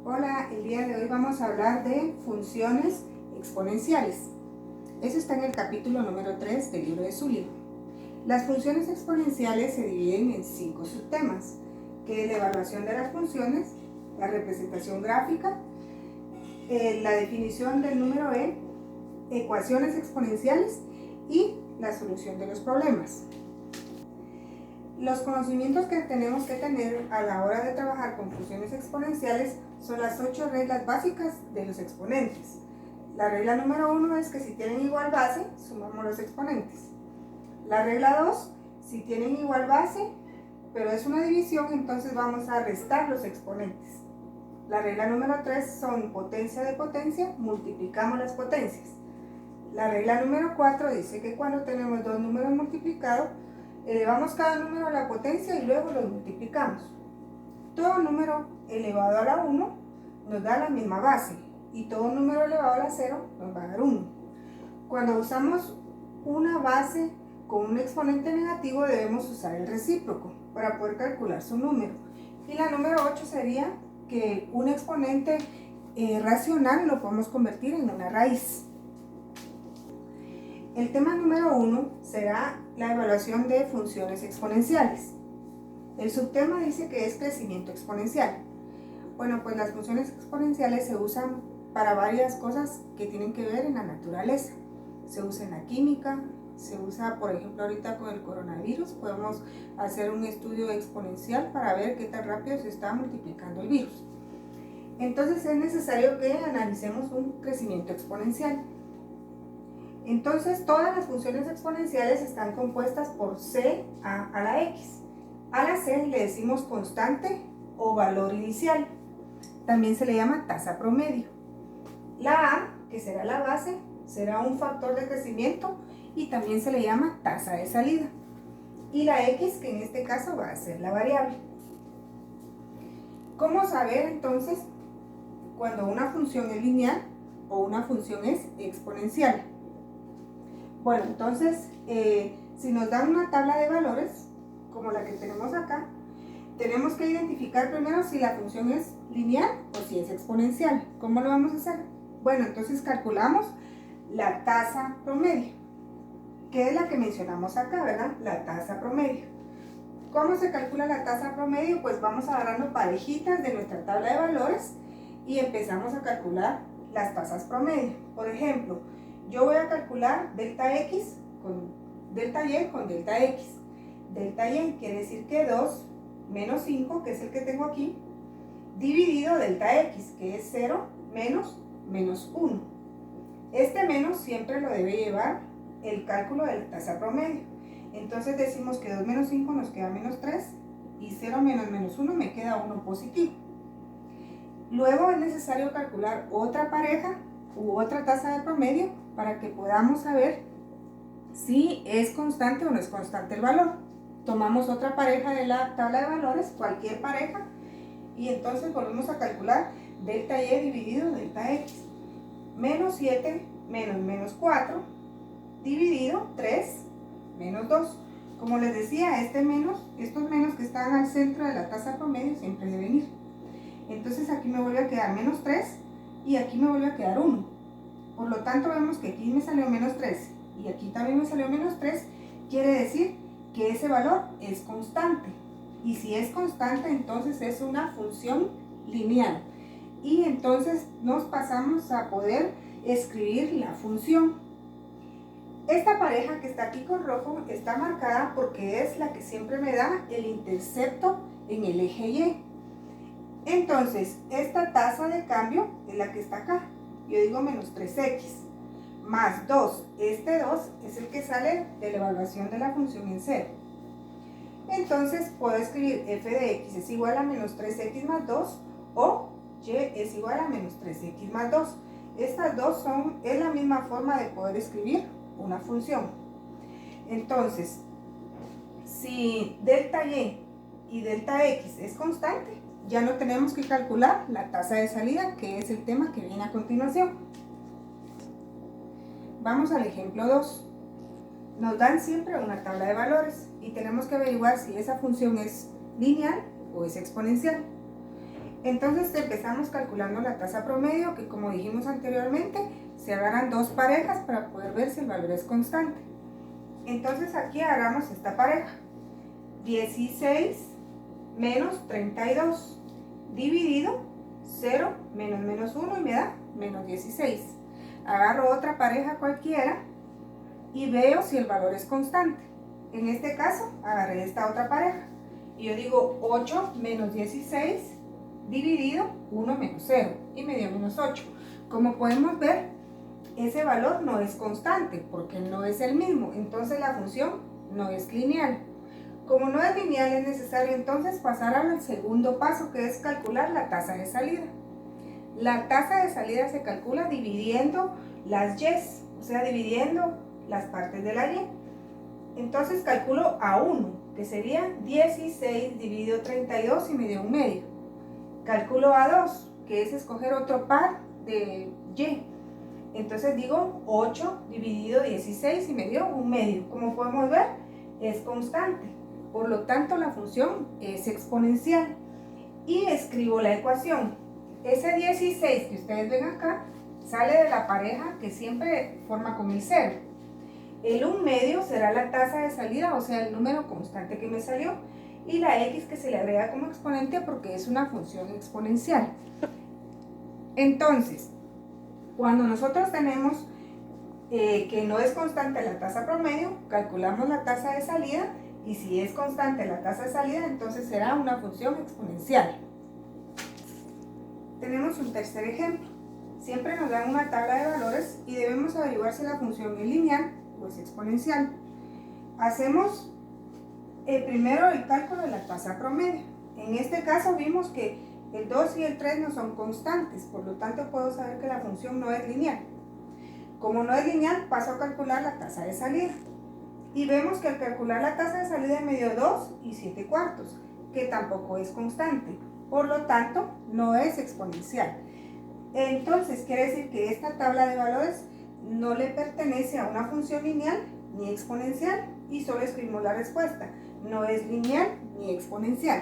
Hola, el día de hoy vamos a hablar de funciones exponenciales. Eso está en el capítulo número 3 del libro de Sullivan. Las funciones exponenciales se dividen en 5 subtemas, que es la evaluación de las funciones, la representación gráfica, la definición del número e, ecuaciones exponenciales y la solución de los problemas. Los conocimientos que tenemos que tener a la hora de trabajar con funciones exponenciales son las 8 reglas básicas de los exponentes. La regla número 1 es que si tienen igual base, sumamos los exponentes. La regla 2, si tienen igual base, pero es una división, entonces vamos a restar los exponentes. La regla número 3 son potencia de potencia, multiplicamos las potencias. La regla número 4 dice que cuando tenemos dos números multiplicados, elevamos cada número a la potencia y luego los multiplicamos. Todo número elevado a la 1 nos da la misma base y todo número elevado a la 0 nos va a dar 1. Cuando usamos una base con un exponente negativo debemos usar el recíproco para poder calcular su número. Y la número 8 sería que un exponente racional lo podemos convertir en una raíz. El tema número 1 será la evaluación de funciones exponenciales. El subtema dice que es crecimiento exponencial. Bueno, pues las funciones exponenciales se usan para varias cosas que tienen que ver en la naturaleza. Se usa en la química, se usa, por ejemplo, ahorita con el coronavirus, podemos hacer un estudio exponencial para ver qué tan rápido se está multiplicando el virus. Entonces es necesario que analicemos un crecimiento exponencial. Entonces todas las funciones exponenciales están compuestas por c a la x. A la c le decimos constante o valor inicial. También se le llama tasa promedio. La a, que será la base, será un factor de crecimiento y también se le llama tasa de salida. Y la x, que en este caso va a ser la variable. ¿Cómo saber entonces cuando una función es lineal o una función es exponencial? Bueno, entonces, si nos dan una tabla de valores, como la que tenemos acá, tenemos que identificar primero si la función es lineal o si es exponencial. ¿Cómo lo vamos a hacer? Bueno, entonces calculamos la tasa promedio, que es la que mencionamos acá, ¿verdad? La tasa promedio. ¿Cómo se calcula la tasa promedio? Pues vamos agarrando parejitas de nuestra tabla de valores y empezamos a calcular las tasas promedio. Por ejemplo, yo voy a calcular delta x con delta y con delta x. Delta y quiere decir que 2 menos 5, que es el que tengo aquí, dividido delta x, que es 0 menos 1. Este menos siempre lo debe llevar el cálculo de la tasa promedio. Entonces decimos que 2 menos 5 nos queda menos 3 y 0 menos 1 me queda 1 positivo. Luego es necesario calcular otra pareja u otra tasa de promedio para que podamos saber si es constante o no es constante el valor. Tomamos otra pareja de la tabla de valores, cualquier pareja, y entonces volvemos a calcular delta y dividido delta x. Menos 7 menos 4 dividido 3 menos 2. Como les decía, estos menos que están al centro de la tasa promedio siempre deben ir. Entonces aquí me vuelve a quedar menos 3 y aquí me vuelve a quedar 1. Por lo tanto vemos que aquí me salió menos 3 y aquí también me salió menos 3, quiere decir que ese valor es constante. Y si es constante, entonces es una función lineal. Y entonces nos pasamos a poder escribir la función. Esta pareja que está aquí con rojo está marcada porque es la que siempre me da el intercepto en el eje Y. Entonces, esta tasa de cambio es la que está acá. Yo digo menos 3x más 2. Este 2 es el que sale de la evaluación de la función en 0. Entonces, puedo escribir f de x es igual a menos 3x más 2 o y es igual a menos 3x más 2. Estas dos es la misma forma de poder escribir una función. Entonces, si delta y delta x es constante, ya no tenemos que calcular la tasa de salida, que es el tema que viene a continuación. Vamos al ejemplo 2. Nos dan siempre una tabla de valores y tenemos que averiguar si esa función es lineal o es exponencial. Entonces empezamos calculando la tasa promedio, que como dijimos anteriormente, se agarran dos parejas para poder ver si el valor es constante. Entonces aquí agarramos esta pareja, 16 menos 32, dividido 0 menos menos 1 y me da menos 16. Agarro otra pareja cualquiera y veo si el valor es constante. En este caso agarré esta otra pareja y yo digo 8 menos 16 dividido 1 menos 0 y me dio menos 8. Como podemos ver, ese valor no es constante porque no es el mismo, entonces la función no es lineal. Como no es lineal, es necesario entonces pasar al segundo paso, que es calcular la tasa de salida. La tasa de salida se calcula dividiendo las y's, o sea, dividiendo las partes de la y. Entonces calculo a 1, que sería 16 dividido 32 y me dio un medio. Calculo a 2, que es escoger otro par de y. Entonces digo 8 dividido 16 y me dio un medio. Como podemos ver, es constante. Por lo tanto, la función es exponencial. Y escribo la ecuación. Ese 16 que ustedes ven acá sale de la pareja que siempre forma con el 0. El 1 medio será la tasa de salida, o sea, el número constante que me salió. Y la x que se le agrega como exponente porque es una función exponencial. Entonces, cuando nosotros tenemos que no es constante la tasa promedio, calculamos la tasa de salida. Y si es constante la tasa de salida, entonces será una función exponencial. Tenemos un tercer ejemplo. Siempre nos dan una tabla de valores y debemos averiguar si la función es lineal o es exponencial. Hacemos primero el cálculo de la tasa promedio. En este caso vimos que el 2 y el 3 no son constantes, por lo tanto puedo saber que la función no es lineal. Como no es lineal, paso a calcular la tasa de salida. Y vemos que al calcular la tasa de salida me dio 2 y 7 cuartos, que tampoco es constante. Por lo tanto, no es exponencial. Entonces, quiere decir que esta tabla de valores no le pertenece a una función lineal ni exponencial y solo escribimos la respuesta. No es lineal ni exponencial.